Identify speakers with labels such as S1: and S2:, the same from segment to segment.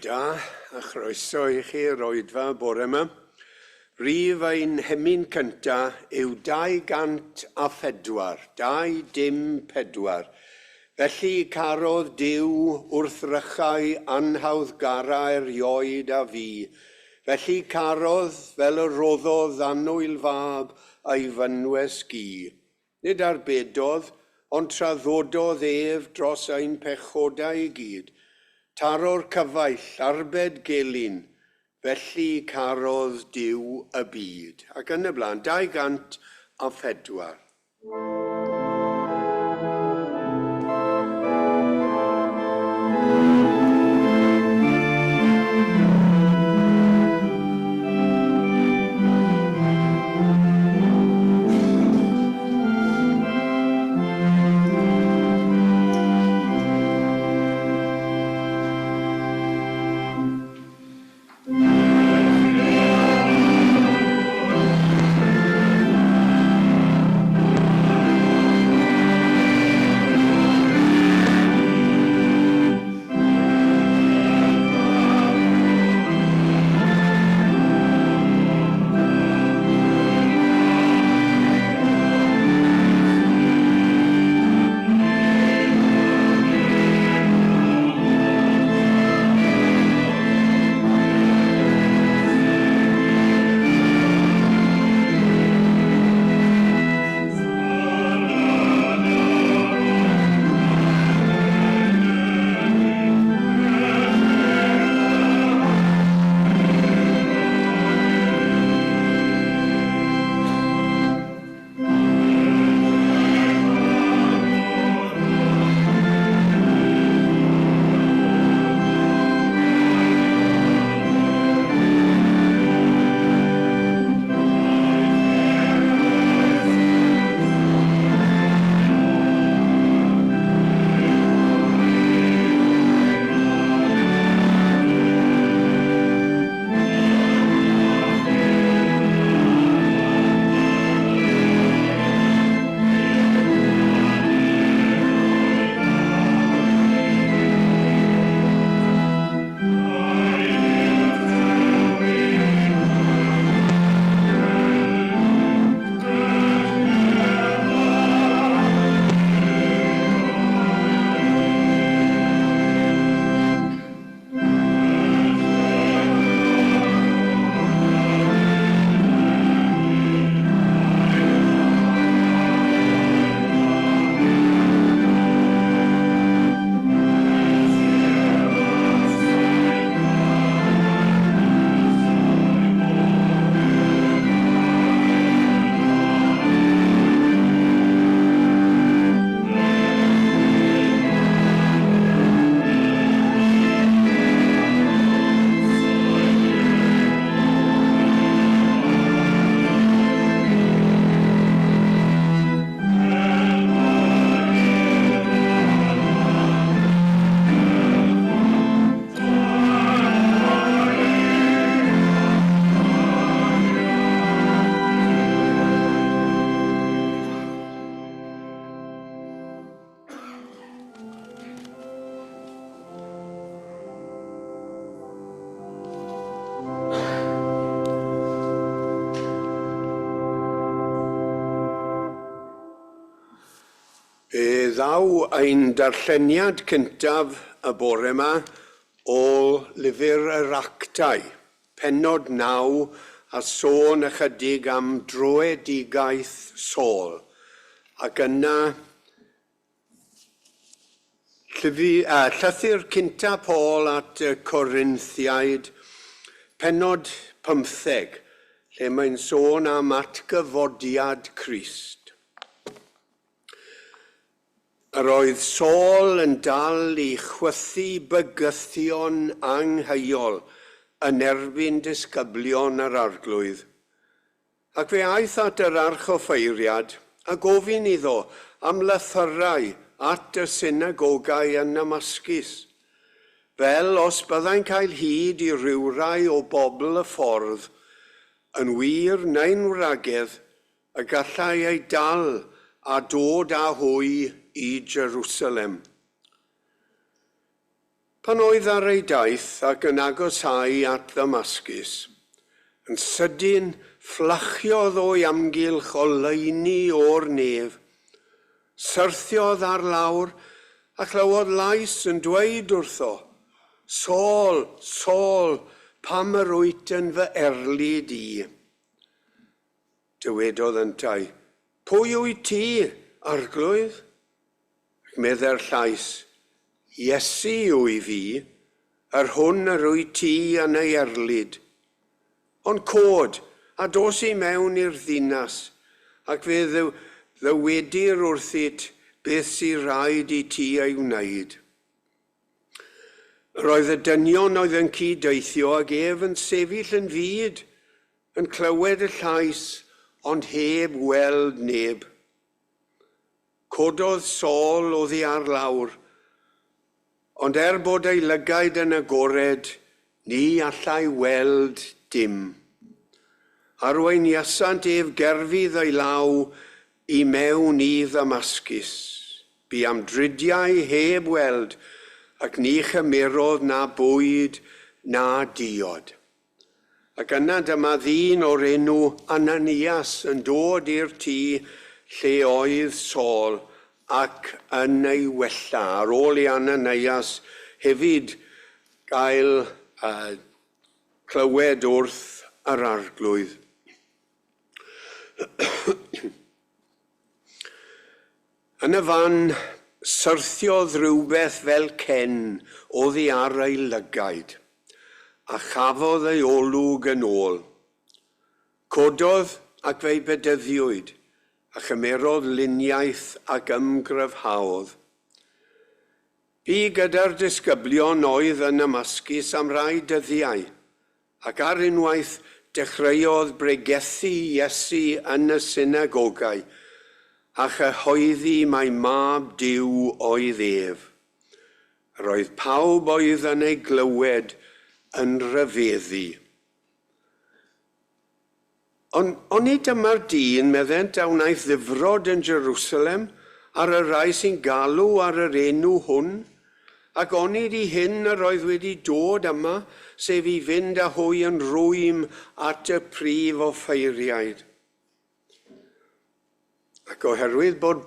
S1: Da, a chroeso I chi roedfa bore yma. Rif ein hemyn cynta yw 204, 204. Felly carodd Dyw wrth rychau anhawddgara erioed a fi. Felly carodd fel y roddodd annwyl fab a'i fynwes gi. Nid arbedodd, ond traddododd ef dros ein pechodau I gyd. Taro'r cyfaill arbed gelyn, felly carodd Dyw y byd. Ac yn y blaen, 204. Ddaw ein darlleniad cyntaf y bore yma o lyfr yr actau, pennod 9 a sôn ychydig am droedigaeth Saul. Ac yna llythyr cynta Paul at y Corinthiaid, pennod 15, lle mae'n sôn am atgyfodiad Crist. Yr oedd Saul yn dal I chwythu bygythion angheuol yn erbyn disgyblion yr arglwydd. Ac fe aeth at yr archoffeiriad a gofyn iddo am lythyrau at y synagogau yn Damascus. Fel os byddai'n cael hyd I rywrai o bobl y ffordd, yn wir neu'n wragedd, y gallai ei dal a dod â hwy I Jerusalem. Pan oedd ar ei daith ac yn agosáu at Ddamascus, yn sydyn fflachiodd o'i amgylch o leini o'r nef, syrthiodd ar lawr a clywodd lais yn dweud wrtho, Saul, Saul, pam yr wyt yn fy erlyd i? Dywedodd yntau, pwy wyt ti, arglwydd? Ac medde'r llais, Iesu yw fi, yr hwn yr wyt ti yn ei erlyd. Ond cod, a dos i mewn i'r ddinas, ac fe ddywedir wrthyt beth sy'n rhaid i ti ei wneud. Roedd y dynion oedd yn cyd-deithio ag ef yn sefyll yn fyd, yn clywed y llais, ond heb weld neb. Cododd Saul oddi ar lawr, ond bod ei lygaid yn agored, ni allai weld dim. Arwain iasant ef gerfydd ei law i mewn i Ddamascus. Bu am dridiau heb weld, ac ni chymerodd na bwyd na diod. Ac yna dyma ddyn o'r enw Ananias yn dod i'r tŷ lle oedd Saul ac yn ei wella. Ar ôl i Ananias hefyd gael clywed wrth yr arglwydd. Yn y fan, syrthiodd rhywbeth fel cen oddi ar ei lygaid, a chafodd ei olwg yn ôl. Cododd ac fe'i bedyddiwyd, a chymerodd luniaeth ac ymgryfhaodd. Bu gyda'r disgyblion oedd yn Ddamascus am rai dyddiau, ac ar unwaith dechreuodd bregethu Iesu yn y synagogau, a chyhoeddi mai mab Duw oedd ef. Roedd pawb oedd yn ei glywed yn rhyfeddu. Ond nid dyma'r dyn meddent a wnaeth ddifrod yn Jerusalem ar y rai sy'n galw ar yr enw hwn, ac onid i hyn yr oedd wedi dod yma, sef i fynd â hwy yn rwym at y prif offeiriaid. Ac oherwydd bod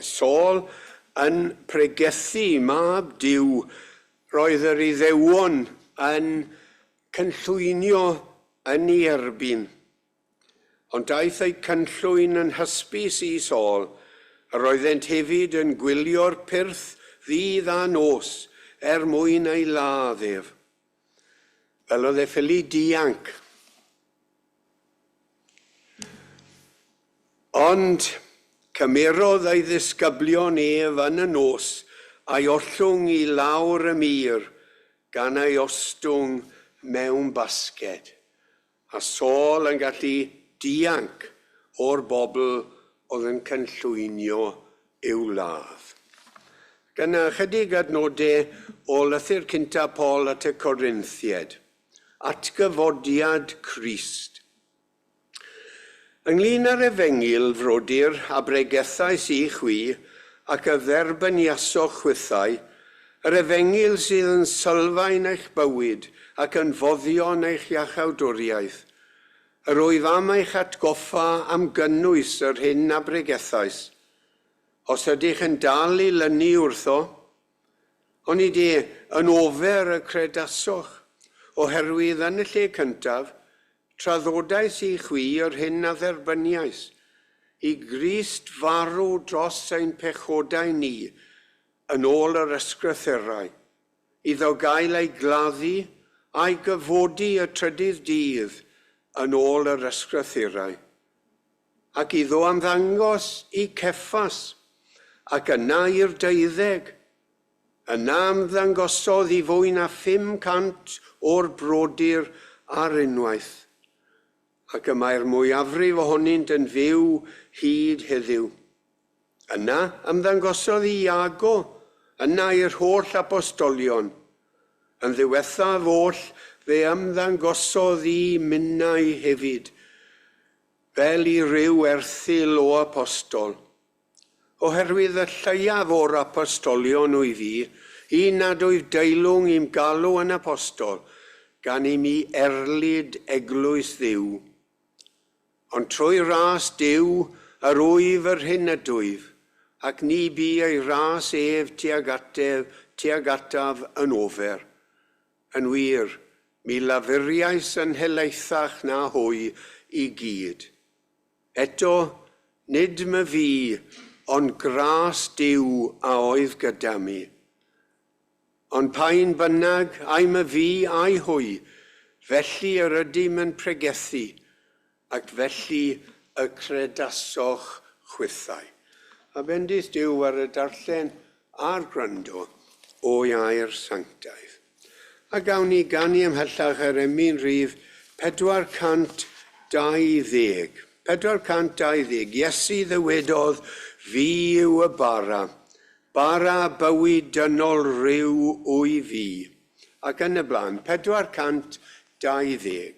S1: Saul yn pregethu mab Duw, roedd yr Iddewon yn cynllwynio yn ei erbyn. Ond daeth ei cynllwyn yn hysbys i Saul, a roeddent hefyd yn gwylio'r pyrth ddydd a nos mwyn ei ladd ef. Fel oedd e ffili dianc. Ond cymerodd ei ddisgyblion ef yn y nos a'i ollwng i lawr y mur gan ei ostwng mewn basged. A Saul yn gallu dianc o'r bobl oedd yn cynllwynio i'w ladd. Gyna chydig adnodau o lythyr cynta Paul at y Corinthied, atgyfodiad Crist. Ynglŷn â'r efengyl frodyr a bregethau sy'n chwi ac y dderbyniasol chwythau, yr efengyl sydd yn sylfaen eich bywyd ac yn foddion eich iachawdwriaeth, yr wyf am eich atgoffa am gynnwys yr hyn a bregethais. Os ydych yn dal i lynu wrtho, onid yn ofer y credasoch, oherwydd yn y lle cyntaf, traddodais i chwi yr hyn a dderbyniais, i Grist farw dros ein pechodau ni yn ôl yr ysgrythurau, iddo gael ei gladdu a'i gyfodi y trydydd dydd yn ôl yr ysgrythurau, ac iddo ymddangos i Ceffas, ac yna i'r 12, yna ymddangosodd i fwy na 500 o'r brodyr ar unwaith, ac y mae'r mwyafrif ohonynt yn fyw hyd heddiw. Yna ymddangosodd i Iago, yna i'r holl apostolion, yn ddiwethaf oll fe ymddangosodd i minnau hefyd, fel i ryw erthyl o apostol. Oherwydd y lleiaf o'r apostolionwy fi, Un nad oedd deilwng i'm galw yn apostol, gan i mi erlyd eglwys Dduw. Ond trwy ras Duw, yr wyf yr hyn ydwyf, ac ni bu ei ras ef tuag ataf yn ofer. Yn wir, mi lafuriais yn helaethach na hwy i gyd. Eto, nid my fi, ond gras Duw a oedd gyda mi. Ond pa'n bynnag ai my fi a'i hwy, felly yr ydym yn pregethu, ac felly y credasoch chwythau. A bendith Duw ar y darllen a'r gwrando o iair sanctaidd. A gawn ni ganu ymhellach ar emyn rhif 420. 420. Iesu ddywedodd, fi yw y bara bywyd dynol ryw o'i fi. Ac yn y blaen, 420.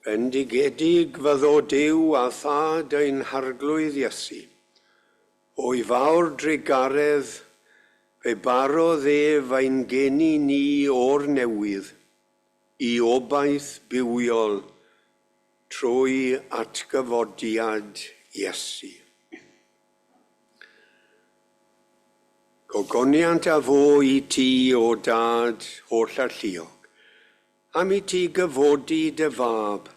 S1: Bendigedig fyddo Duw a thad ein harglwydd Iesu. O'i fawr drigaredd, fe barodd fain geni ni o'r newydd, I obaith bywiol trwy atgyfodiad Iesu. Gogoniant a fo I ti o dad holl alluog, am I ti gyfodi dy fab,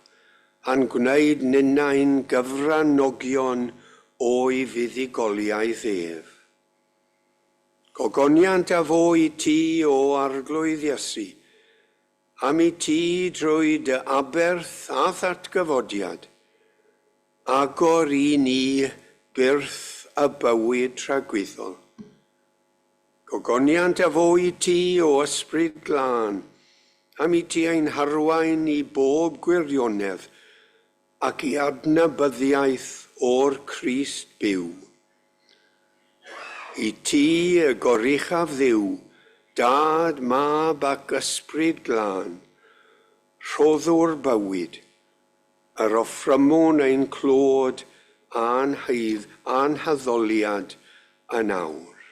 S1: a'n gwneud ninnau'n gyfranogion o'i fuddugoliaeth ef. Gogoniant a fo I ti o arglwydd Iesu, am I ti drwy dy aberth a thatgyfodiad, agor I ni byrth y bywyd tragwyddol. Gogoniant a fo I ti o ysbryd glân, am I ti ein harwain I bob gwirionedd, ac I adnabyddiaeth o'r Crist byw. I ti y goruchaf ddiw, dad, mab ac ysbryd glân, rhoddwr bywyd, yr offrymwn ein clod a'n haddoliad yn awr.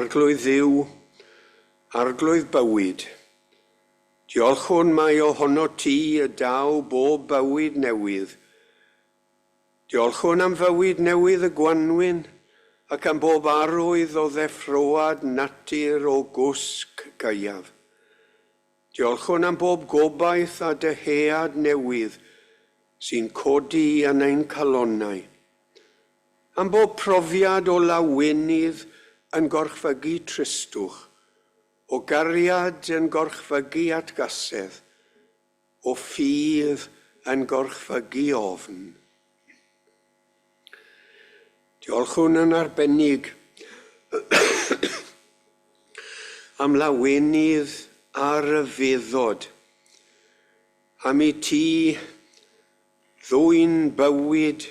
S1: Arglwydd ddiw, arglwydd bywyd, diolchwn mai ohono ti y daw bob bywyd newydd. Diolchwn am fywyd newydd y Gwanwyn, ac am bob arwydd o ddeffroad natur o gwsg gaeaf. Diolchwn am bob gobaith a dyhead newydd sy'n codi yn ein calonnau. Am bob profiad o lawenydd yn gorchfygu tristwch, o gariad yn gorchfygu atgasedd, o ffydd yn gorchfygu ofn. Diolchwn yn arbennig am lawenydd ar y feddod, am I ti ddwy'n bywyd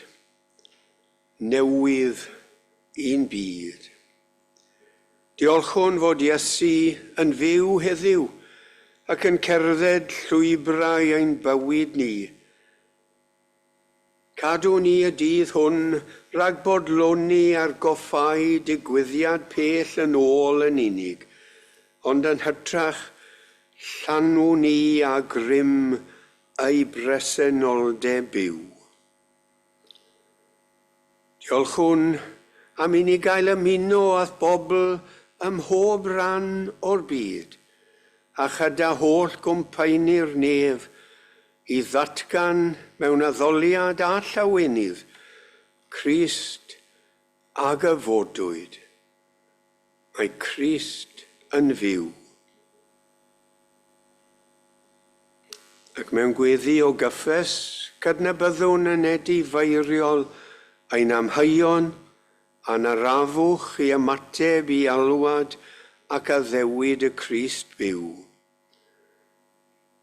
S1: newydd i'n byd. Diolchwn fod Iesu yn fyw heddiw ac yn cerdded llwybrau ein bywyd ni. Cadw ni y dydd hwn rhag bodloni ar goffau digwyddiad pell yn ôl yn unig, ond yn hytrach llanw ni a grym ei bresenoldeb byw. Diolchwn am I ni gael ymuno â bobl ym mhob ran o'r byd, a chyda holl gwmpainu'r nef I ddatgan mewn addoliad a llawenydd, Crist a gyfodwyd. Mae Crist yn fyw. Ac mewn gweddi o gyffes, cydnabyddwn yn edi feiriol ein amhaion, a'n arafwch I ymateb I alwad ac addewid y Crist byw.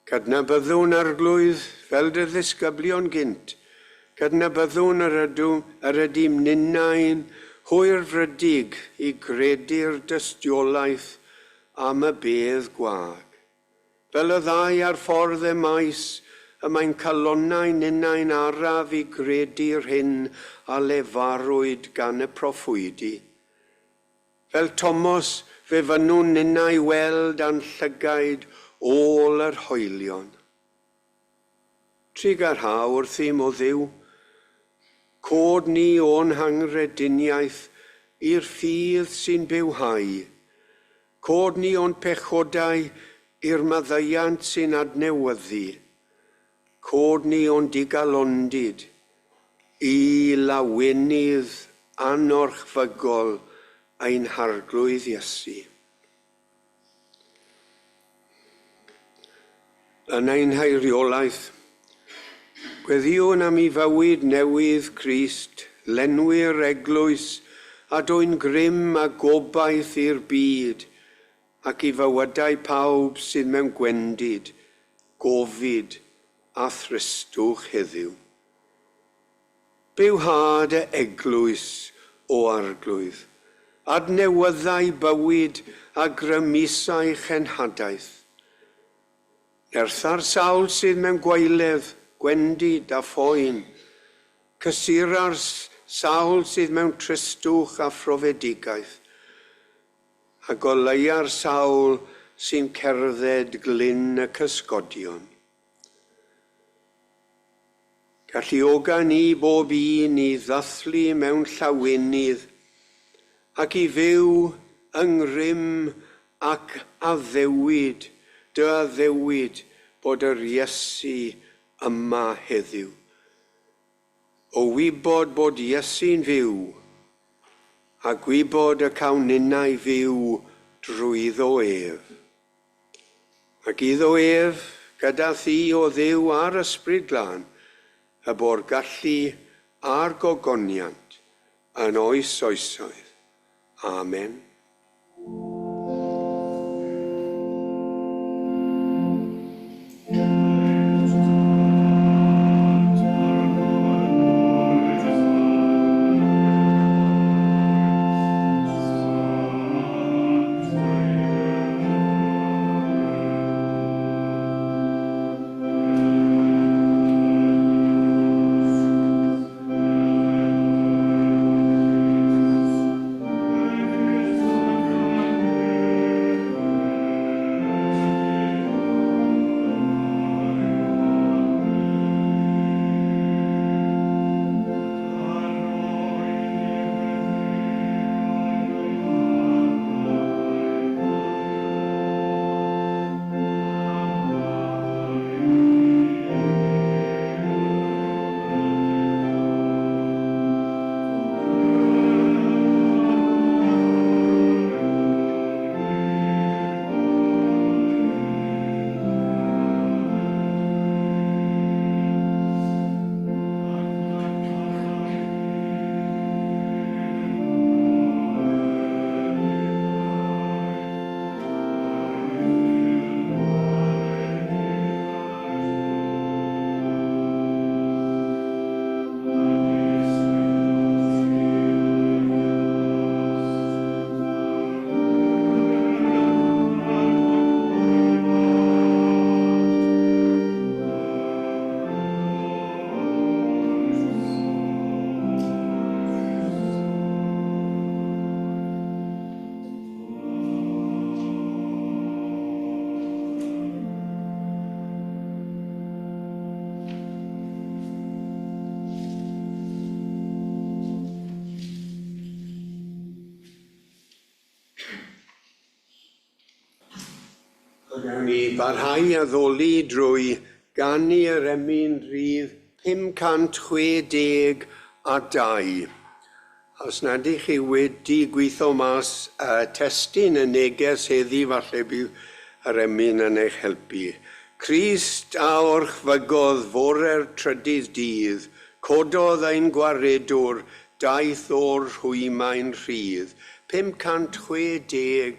S1: Cydnabyddwn arglwydd fel dy ddisgyblion gynt, cydnabyddwn yr ydym ninnau'n hwyr frydig I gredu'r dystiolaeth am y bedd gwag. Fel y ddau ar ffordd y maes, y mae'n calonnau ninnau'n araf I gredu'r hyn a lefarwyd gan y proffwydi. Fel Tomos fe fynnwn ninnau weld a'n llygaid ôl yr hoelion. Trigar ha wrthym o ddiw, cod ni o'n hangrediniaeth i'r ffydd sy'n bywhau, cod ni o'n pechodau i'r maddeiant sy'n adnewyddu, cod ni o'n digalondid I lawenydd anorchfygol ein harglwydd Iesu. Yn ein hairiolaeth, gweddiwn am I fywyd newydd Crist, lenwi'r eglwys a dwy'n grym a gobaith i'r byd, ac I fywydau pawb sydd mewn gwendid, gofid a thristwch heddiw. Bywhad y eglwys o arglwydd, adnewyddau bywyd a grymusau chenhadaeth. Nertha'r sawl sydd mewn gwaeledd, gwendid a phoen. Cysura'r sawl sydd mewn tristwch a phrofedigaeth. A goleua'r sawl sy'n cerdded glyn y cysgodion. Galluoga ni bob un i ddathlu mewn llawenydd ac i fyw yng ngrym ac addewid, dy addewid bod yr Iesu yma heddiw. O wybod bod Iesu'n fyw, a gwybod y cawninau fyw drwyddo ef. Ac iddo ef, gyda thi o Dduw a'r Ysbryd Glân, y bo'r gallu a'r gogoniant yn oes oesoedd. Amen. Gawn ni barhau addoli drwy ganu yr emyn rhif 562. Os nad ych chi wedi gweithio mas testyn y neges heddi, falle bydd yr emyn yn eich helpu. Crist a orchfygodd fore'r trydydd dydd, cododd ein gwaredwr, daeth o'r rhwymau'n rhydd, 562.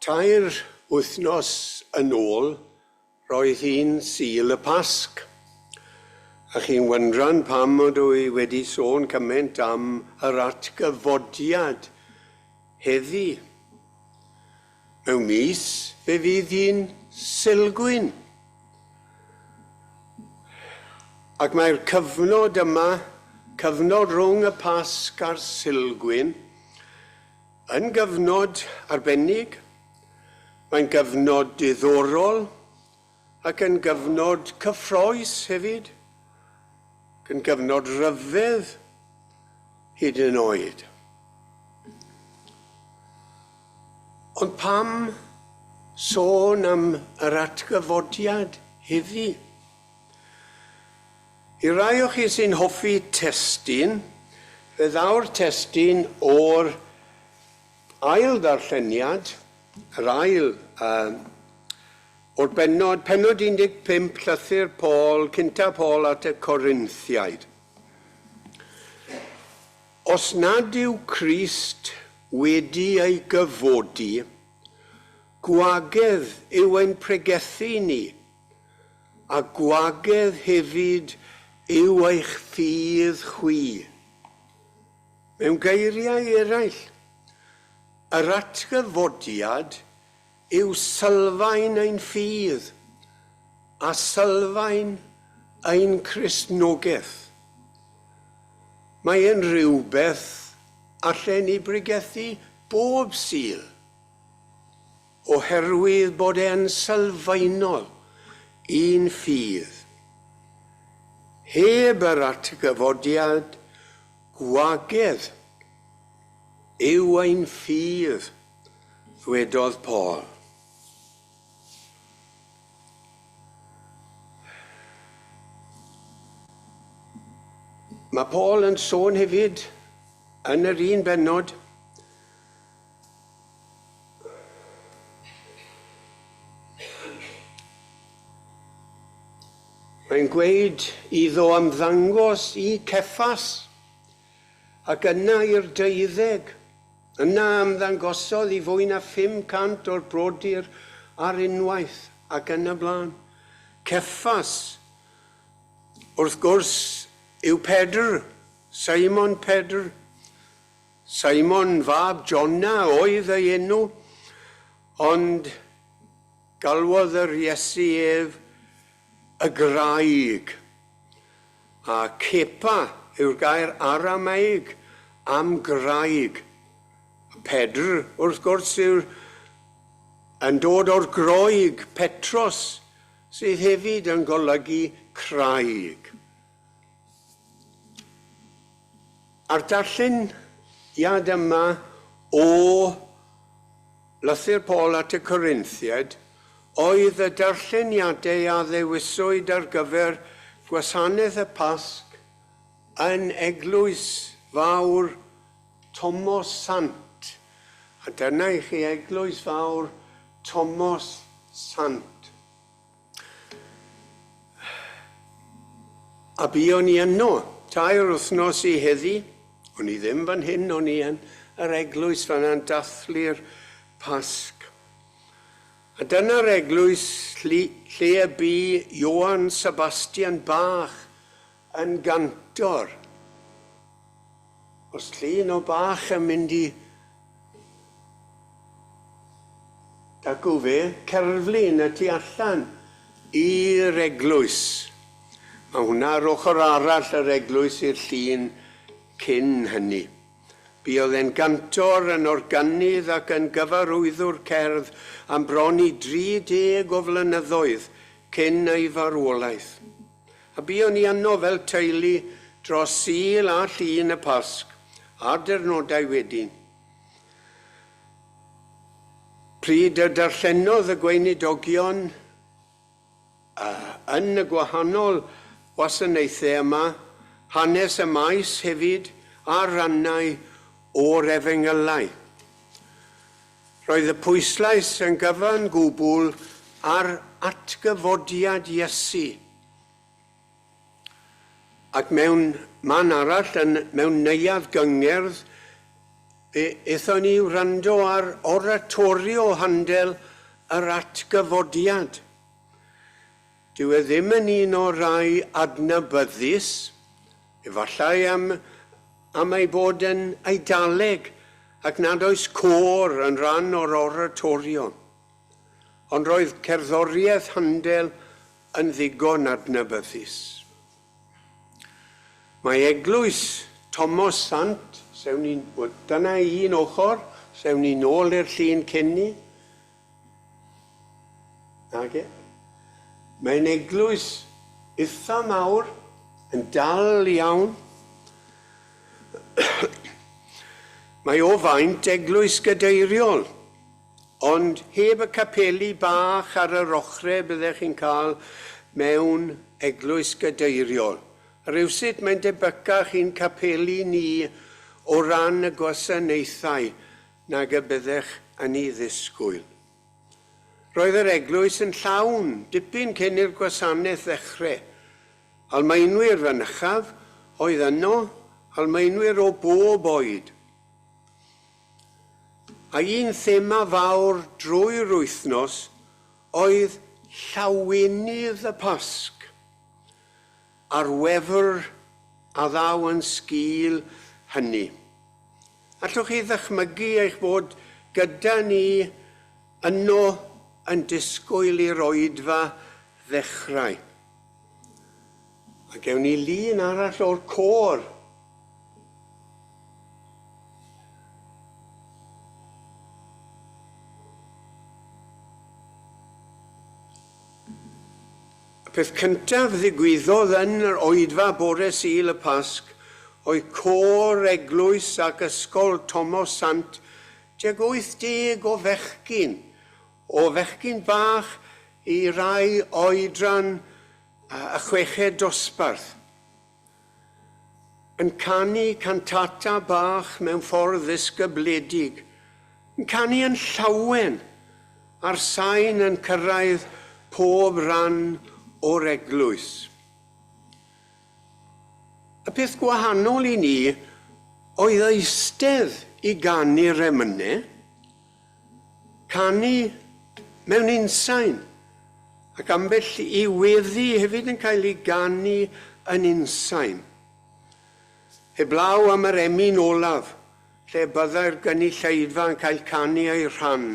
S1: Tair wythnos yn ôl, roedd hi'n Sul y Pasg. A chi'n wyndra'n pam ydw i wedi sôn cymaint am yr atgyfodiad heddi. Mewn mis, fe fydd hi'n Sulgwyn. Ac mae'r cyfnod yma, cyfnod rhwng y Pasg a'r Sulgwyn, yn gyfnod arbennig. Mae'n gyfnod diddorol ac yn gyfnod cyffroes hefyd, ac yn gyfnod ryfedd hyd yn oed. Ond pam sôn am yr atgyfodiad heddi? I rai o chi sy'n hoffi testun, fe ddaw'r testun o'r ail ddarlleniad, yr ail, o'r pennod 15, llythyr Paul, cynta Paul at y Corinthiaid. Os nad yw Crist wedi ei gyfodi, gwagedd yw ein pregethu ni, a gwagedd hefyd yw eich ffydd chwi. Mewn geiriau eraill, yr atgyfodiad yw sylfaen ein ffydd a sylfaen ein Cristnogaeth. Mae e'n rhywbeth allan i bregethu bob Sul, oherwydd bod e'n sylfaenol un ffydd. Heb yr atgyfodiad, gwagedd yw ein ffydd, ddwedodd Paul. Mae Paul yn sôn hefyd yn yr un bennod mae'n gweud iddo ymddangos i Ceffas ac yna i'r 12. Yna ymddangosodd i fwy na 500 o'r brodyr ar unwaith ac yn y blaen. Ceffas, wrth gwrs, yw Pedr, Simon Pedr. Simon fab Jonna oedd ei enw, ond galwodd yr Iesu ef y graig. A cepa yw'r gair Aramaeg am graig. Pedr, wrth gwrs, yn dod o'r groeg Petros, sydd hefyd yn golygu craig. A'r darlleniad yma o lythyr Paul at y Corinthiaid oedd y darlleniadau a ddewiswyd ar gyfer Gwasanaeth y Pasg yn Eglwys fawr Tomos Sant. A dyna i chi Eglwys fawr Tomos Sant. A buon ni yno, tair wythnos i heddi, o'n i ddim fan hyn, o'n i yn yr eglwys fan yn dathlu'r Pasg. A dyna'r eglwys lle y bu Johann Sebastian Bach yn gantor. Os llun o Bach yn mynd i dagw fe, cerflun y tu allan i'r eglwys. Mae hwnna ar ochr arall yr eglwys i'r llun cyn hynny. Buodd e'n gantor yn organydd ac yn gyfarwyddwr cerdd am bron i 30 o flynyddoedd cyn ei farwolaeth. A buon ni yno fel teulu dros Sul a llun y Pasg a'r dyrnodau wedyn. Pryd y darllenodd y gweinidogion yn y gwahanol wasanaethau yma, hanes y maes hefyd a rannau o'r Efengylau. Roedd y pwyslais yn gyfan gwbl ar atgyfodiad Iesu. Ac mewn man arall, mewn neuadd gyngerdd, eithon ni wrando ar oratorio handel yr atgyfodiad. Dyw e ddim yn un o rai adnabyddus, efallai am ei bod yn eidaleg ac nad oes côr yn rhan o'r oratorio. Ond roedd cerddoriaeth handel yn ddigon adnabyddus. Mae eglwys Thomas Sant, dyna un ochr, sewn ni nôl i'r llun cynni. Mae'n eglwys eitha mawr, yn dal iawn. Mae o faint eglwys gadeiriol, ond heb y capeli bach ar yr ochrau byddech chi'n cael mewn eglwys gadeiriol. Rywsut mae'n debycach i'n capeli ni o ran y gwasanaethau nag y byddech yn ei ddisgwyl. Roedd yr eglwys yn llawn dipyn cyn i'r gwasanaeth ddechrau. Almaenwyr fynychaf oedd yno, almaenwyr o bob oed. A un thema fawr drwy'r wythnos oedd llawenydd y Pasg, a'r wefr a ddaw yn sgil hynny. Allwch chi ddychmygu eich bod gyda ni yno yn disgwyl i'r oedfa ddechrau. A gewn ni lun arall o'r côr. Y peth cyntaf ddigwyddodd yn yr oedfa bore Sul y Pasg oedd côr eglwys ac ysgol Thomas Sant tuag 80 o fechgyn bach i rai oedran y 6 dosbarth. Yn canu cantata bach mewn ffordd ddisgybledig. Yn canu yn llawen a'r sain yn cyrraedd pob ran o'r eglwys. Y peth gwahanol i ni oedd eistedd i ganu'r emynau, canu mewn unsain, ac ambell i weddi hefyd yn cael ei ganu yn unsain. Heblaw am yr emyn olaf, lle byddai'r gynulleidfa yn cael canu ei rhan,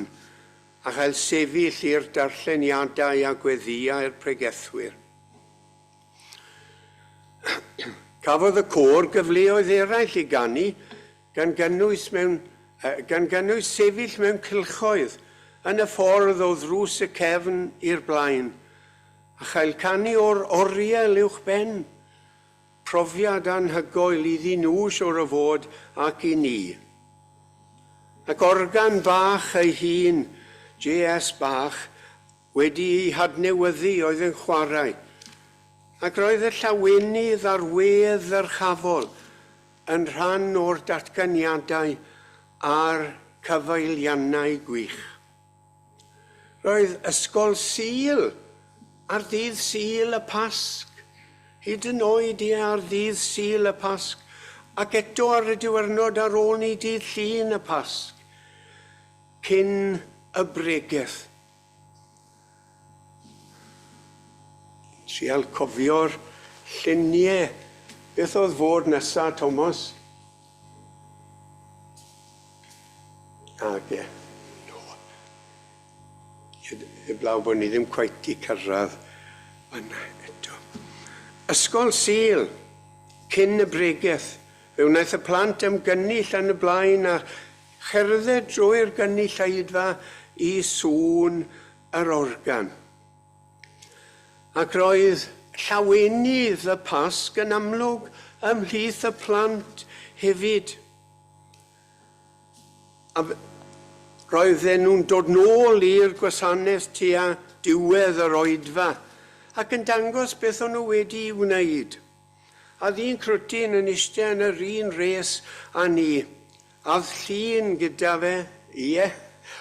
S1: a chael sefyll i'r darlleniadau a gweddiau i'r pregethwyr. Cafodd y côr gyfleoedd eraill i ganu gan gynnwys sefyll mewn cylchoedd yn y ffordd o ddrws y cefn i'r blaen, a chael canu o'r oriau uwch ben, profiad anhygoel iddyn nhw siwr o fod ac i ni. Ac organ bach ei hun, J.S. Bach, wedi ei hadnewyddu oedd yn chwarae, ac roedd y llawenydd ar wedd yr chafol yn rhan o'r datganiadau a'r cyfeiliannau gwych. Roedd ysgol Sul ar ddydd Sul y Pasg, hyd yn oed ar ddydd Sul y Pasg, ac eto ar y diwrnod ar ôl ni dydd Llun y Pasg, cyn y bregeth. Trial cofio'r lluniau. Beth oedd fod nesa, Thomas? Ag e. Heblaw bod ni ddim cweit i cyrraedd yna eto. Ysgol Sul, cyn y bregeth. Fe wnaeth y plant ymgynnull yn y blaen a cherdded drwy'r gynulleidfa i sŵn yr organ. Ac roedd llawenydd y Pasg yn amlwg ymhlith y plant hefyd. A roedden nhw'n dod nôl i'r gwasanaeth tua diwedd yr oedfa ac yn dangos beth o'n nhw wedi wneud. A ddyn crwtyn yn eistedd yn yr un res a ni. A llun gyda fe,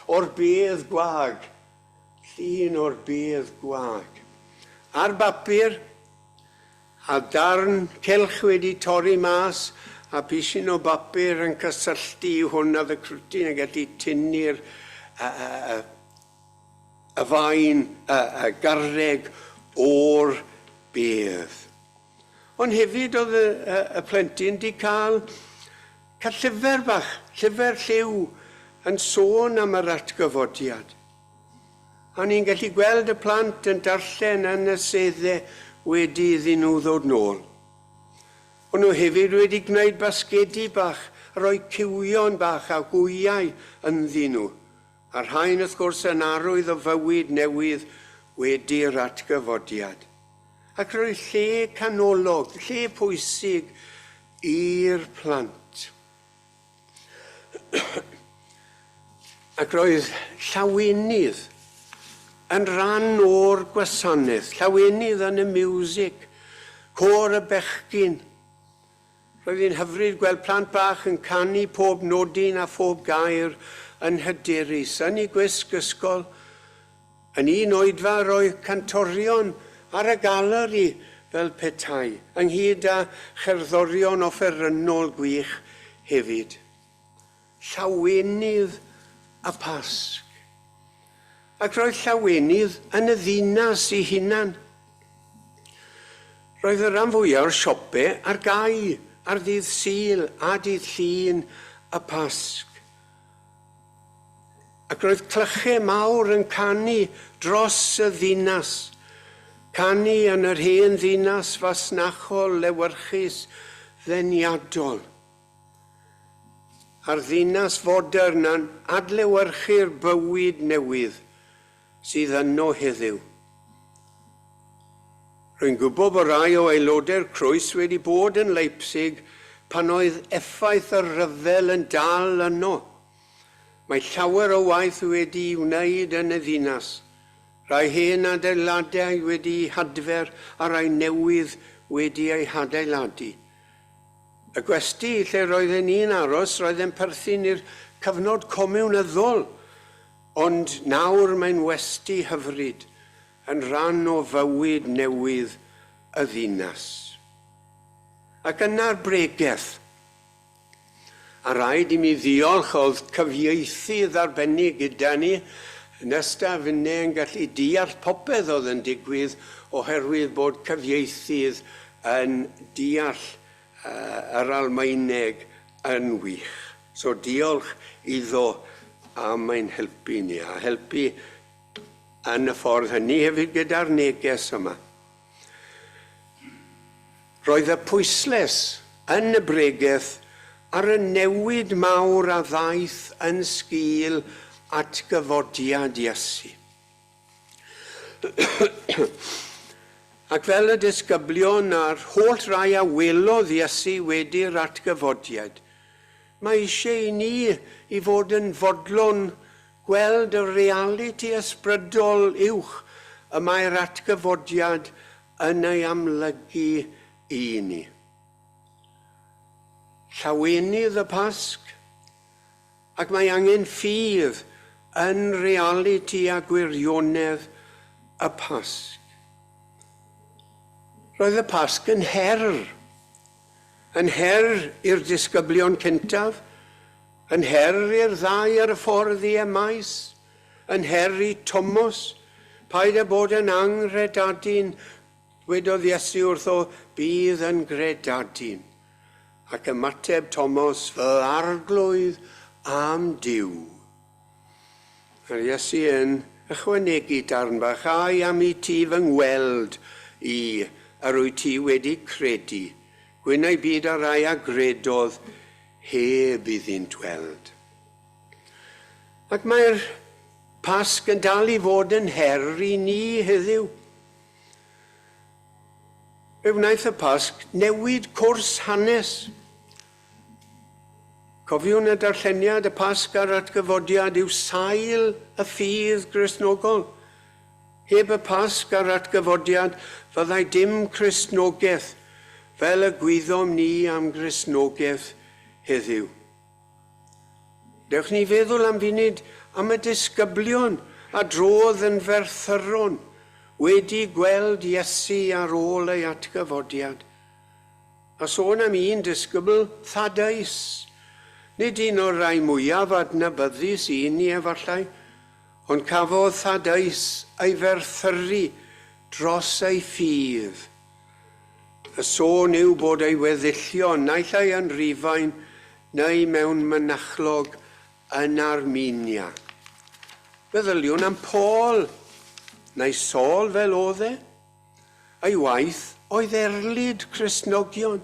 S1: o'r bedd gwag. Llun o'r bedd gwag. Ar bapur, a darn celch wedi torri mas a pisyn o bapur yn cysylltu hwn a ddecrwtyn yn gallu tynnu'r y fain, y garreg o'r bedd. Ond hefyd oedd y plentyn di cael llyfr bach, llyfr lliw yn sôn am yr atgyfodiad. A ni'n gallu gweld y plant yn darllen yn y seddau wedi iddyn nhw ddod nôl. Ond nhw hefyd wedi gwneud basgedi bach, rhoi cywion bach a gwyau ynddi nhw. A'r rhain wrth gwrs yn arwydd o fywyd newydd wedi'r atgyfodiad. Ac roedd lle canolog, lle pwysig i'r plant. Ac roedd llawenydd yn rhan o'r gwasanaeth, llawenydd yn y miwsig, cor y bechgyn. Roedd hi'n hyfryd gweld plant bach yn canu pob nodyn a phob gair yn hyderus, yn ei gwisg ysgol. Yn un oedfa roedd cantorion ar y galeri fel petai, ynghyd â cherddorion offerynnol gwych hefyd. Llawenydd y Pasg. Ac roedd llawenydd yn y ddinas ei hunan. Roedd y rhan fwyaf o'r siopau ar gau ar ddydd Sul a dydd Llun y Pasg. Ac roedd clychau mawr yn canu dros y ddinas, canu yn yr hen ddinas fasnachol lewyrchus ddeniadol. A'r ddinas fodern yn adlewyrchu'r bywyd newydd sydd yno heddiw. Rwy'n gwybod bod rai o aelodau'r Crwys wedi bod yn Leipzig pan oedd effaith y rhyfel yn dal yno. Mae llawer o waith wedi wneud yn y ddinas. Rai hen adeiladau wedi hadfer a rai newydd wedi ei hadeiladu. Y gwesti lle roedd yn un aros roedd yn perthyn i'r cyfnod comiwnyddol, ond nawr mae'n westi hyfryd yn rhan o fywyd newydd y ddinas. Ac yna'r bregaeth. A rhaid i mi ddiolch oedd cyfieithydd arbennig gyda ni yn ystaf yna yn gallu deall popeth oedd yn digwydd oherwydd bod cyfieithydd yn deall yr Almaeneg yn wych. So diolch iddo am ein helpu ni a helpu yn y ffordd hynny hefyd gyda'r neges yma. Roedd y pwysles yn y bregaeth ar y newid mawr a ddaeth yn sgil atgyfodiad Iesu. Ac fel y disgyblion a'r holl rai a welodd Iesu wedi'r atgyfodiad, mae eisiau i ni i fod yn fodlon gweld y realiti ysbrydol uwch y mae'r atgyfodiad yn ei amlygu i ni. Llawenydd y Pasg, ac mae angen ffydd yn realiti a gwirionedd y Pasg. Roedd y Pasg yn her i'r disgyblion cyntaf, yn her i'r ddau ar y ffordd i Emmaus, yn her i Thomas, paid â bod yn angredadun, dwedodd Iesu wrtho, bydd yn gredadun. Ac ymateb Thomas, fy arglwydd am Duw. Yr Iesu yn ychwanegu darn bach, ai am i ti fy ngweld i, ar wyt ti wedi credu. Gwynau byd a rai a gredodd, heb iddynt weld. Ac mae'r Pasg yn dal i fod yn her i ni heddiw. Fe wnaeth y Pasg newid cwrs hanes. Cofiwn y darlleniad y Pasg ar atgyfodiad yw sail y ffydd Gristnogol. Heb y Pasg ar atgyfodiad fyddai dim Cristnogaeth fel y gwyddom ni am Gristnogaeth heddiw. Dewch ni feddwl am funud am y disgyblion a drodd yn ferthyron wedi gweld Iesu ar ôl ei atgyfodiad. a sôn am un disgybl Thaddeus. Nid un o'r rai mwyaf adnabyddus I ni efallai, ond cafodd Thaddeus ei ferthyru dros ei ffydd. Y sôn yw bod ei weddillio naill ai yn Rhufain neu mewn mynachlog yn Armenia. Feddyliwn am Paul, neu Saul fel oedd e. Ei waith oedd erlyd Cristnogion,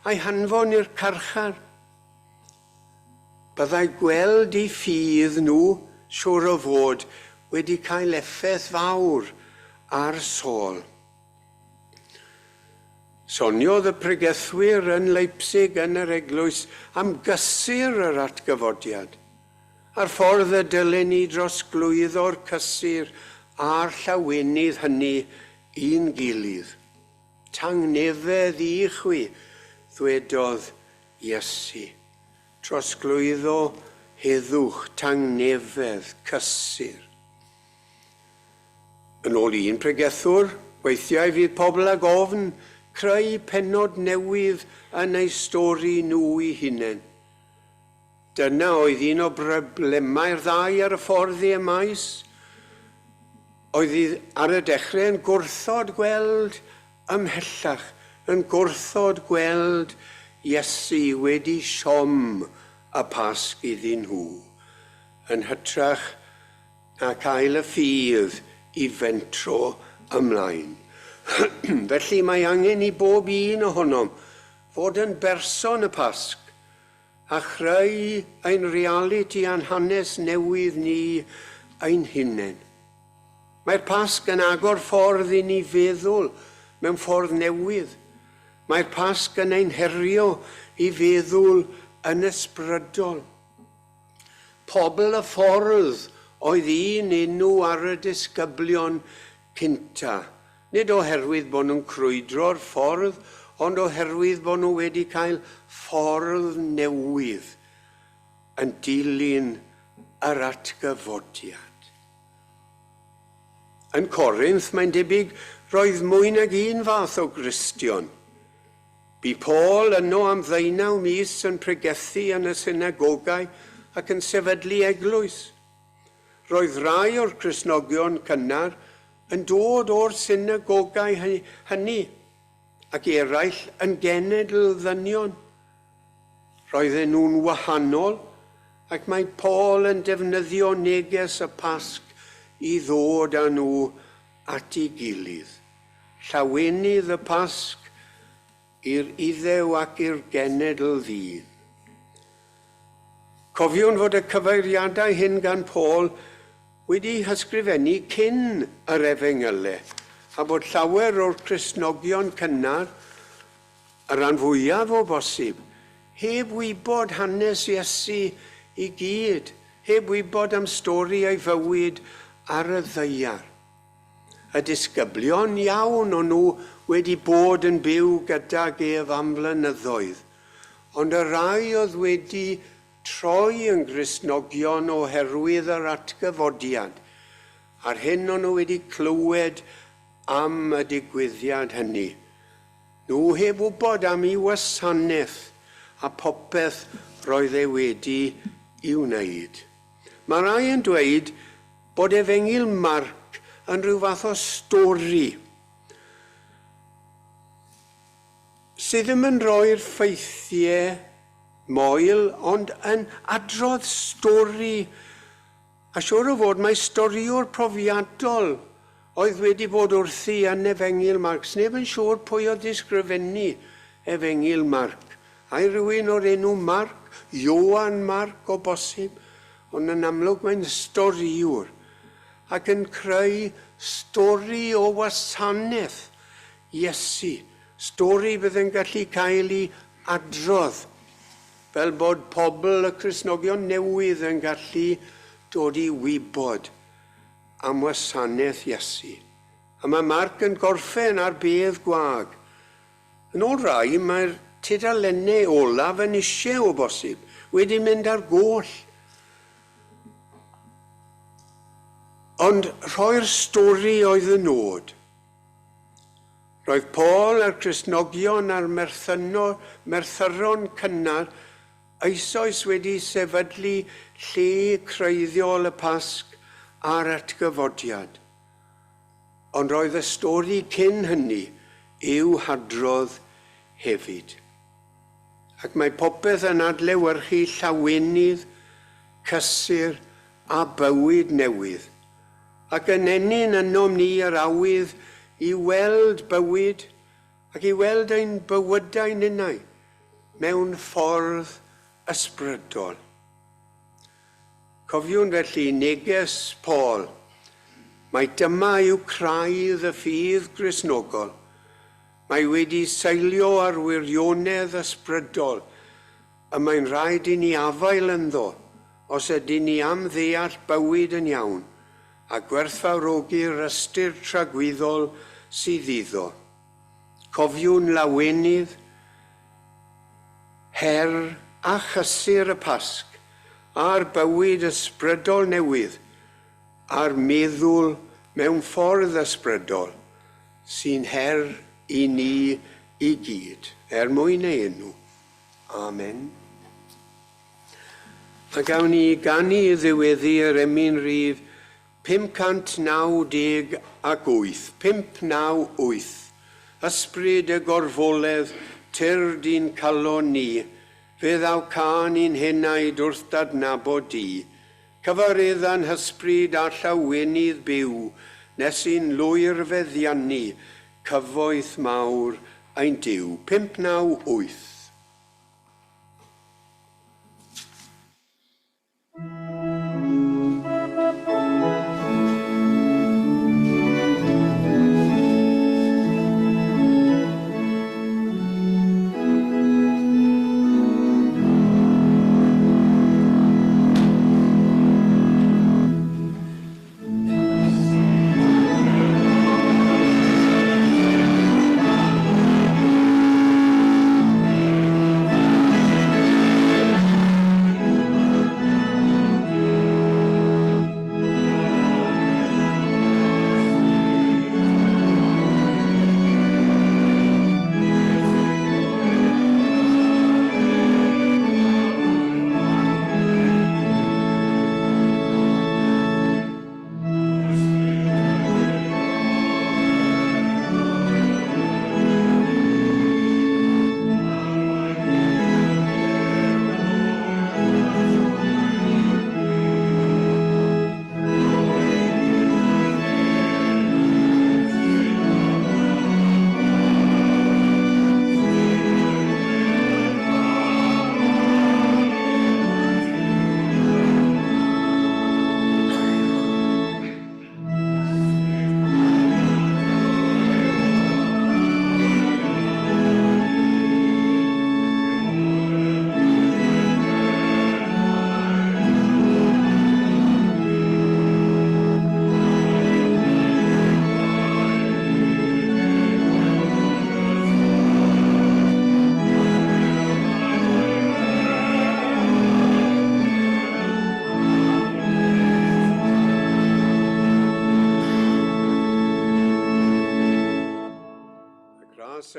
S1: a'i hanfon i'r carchar. Byddai gweld I ffydd nhw, siŵr o fod, wedi cael effaith fawr ar Saul. Soniodd y pregethwyr yn Leipzig yn yr eglwys am gysur yr atgyfodiad, a'r ffordd y dylen ni dros glwyddo'r cysur a'r llawenydd hynny un gilydd. Tangnefedd I chwi, ddwedodd Iesu. Trosglwyddo heddwch, tangnefedd, cysur. Yn ôl un pregethwr, weithiau fydd pobl ag ofn creu pennod newydd yn ei stori nhw I hunain. Dyna oedd un o broblemau'r ddau ar y ffordd I maes. Oedd I ar y dechrau yn gwrthod gweld ymhellach, yn gwrthod gweld Iesu wedi siom y Pasg iddyn nhw, yn hytrach a cael y ffydd I fentro ymlaen. Felly mae angen I bob un ohonom fod yn berson y Pasg a chreu ein realiti a'n hanes newydd ni ein hunain. Mae'r Pasg yn agor ffordd I ni feddwl mewn ffordd newydd. Mae'r Pasg yn ein herio I feddwl yn ysbrydol. Pobl y ffordd oedd un enw ar y disgyblion cynta. Nid oherwydd bod nhw'n crwydro'r ffordd, ond oherwydd bod nhw wedi cael ffordd newydd yn dilyn yr atgyfodiad. Yn Corinth mae'n debyg roedd mwy nag un fath o Gristion. Bu Paul yno am 19 mis yn pregethu yn y synagogau ac yn sefydlu eglwys. Roedd rai o'r Cristnogion cynnar yn dod o'r synagogau hynny ac eraill yn genedl ddynion. Roedden nhw'n wahanol ac mae Paul yn defnyddio neges y Pasg I ddod â nhw at ei gilydd. Llawenydd y Pasg i'r iddew ac i'r genedl ddyn. Cofiwn fod y cyfeiriadau hyn gan Paul wedi hysgrifennu cyn yr Efengylau, a bod llawer o'r Cristnogion cynnar, y ran fwyaf o bosib, heb wybod hanes Iesu I gyd, heb wybod am stori ei fywyd ar y ddaear. Y disgyblion iawn o'n nhw wedi bod yn byw gydag ef am flynyddoedd, ond y rai oedd wedi troi yn Gristnogion oherwydd yr atgyfodiad, a'r hyn o'n nhw wedi clywed am y digwyddiad hynny. Nhw heb wybod am ei wasanaeth a popeth roedd e wedi I wneud. Mae rai yn dweud bod Efengyl Marc yn rhyw fath o stori sydd ddim yn rhoi'r ffeithiau moel, ond yn adrodd stori. A siŵr o fod mae storiwr profiadol oedd wedi bod wrthi yn Efengyl Marc. Sneb yn siŵr pwy oedd disgrifennu Efengyl Marc. Ai rhywun o'r enw Marc, Ioan Marc o bosib, ond yn amlwg mae'n storiwr ac yn creu stori o wasanaeth Iesu. Stori bydd yn gallu cael ei adrodd fel bod pobl y Cristnogion newydd yn gallu dod I wybod am wasanaeth Iesu. A mae Marc yn gorffen ar bedd gwag. Yn ôl rai, mae'r tudalennau olaf yn eisiau o bosib, wedi mynd ar goll. Ond rhoi'r stori oedd y nod. Roedd Paul a'r Cristnogion a'r merthyron cynnar eisoes wedi sefydlu lle creiddiol y Pasg a'r atgyfodiad. Ond roedd y stori cyn hynny i'w hadrodd hefyd. Ac mae popeth yn adlewyrchu llawenydd, cysur a bywyd newydd. Ac yn enyn ynom ni yr awydd i weld bywyd ac i weld ein bywydau ninnau mewn ffordd ysbrydol. Cofiwn felly neges Paul, mae dyma yw craidd y ffydd Gristnogol. Mae wedi seilio ar wirionedd ysbrydol, y mae'n rhaid i ni afael ynddo os ydyn ni am ddeall bywyd yn iawn a gwerthfawrogi'r ystyr tragwyddol sydd iddo. Cofiwn lawenydd, her a chysur y Pasg a'r bywyd ysbrydol newydd a'r meddwl mewn ffordd ysbrydol sy'n her i ni i gyd, mwyn ei enw. Amen. A gawn ni ganu i ddiweddu'r emyn rhif 598. 598. Ysbryd y gorfoledd, tyr di'n calon ni, fe ddaw can i'n henaid wrth dadnabod di. Cyfarydda'n hysbryd a llawenydd byw, nes i'n lwyr feddiannu, cyfoeth mawr ein diw. 598.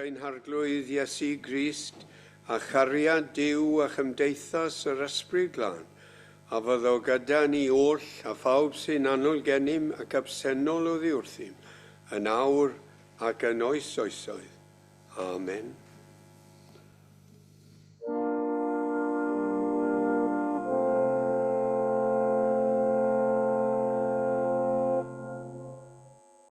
S1: Ein harglwydd Iesu Grist a chariad Duw a chymdeithas yr ysbryd glân, a fyddo gyda ni oll a phawb sy'n annwyl gennym ac absennol o ddiwrthym, yn awr ac yn oes oesoedd. Amen.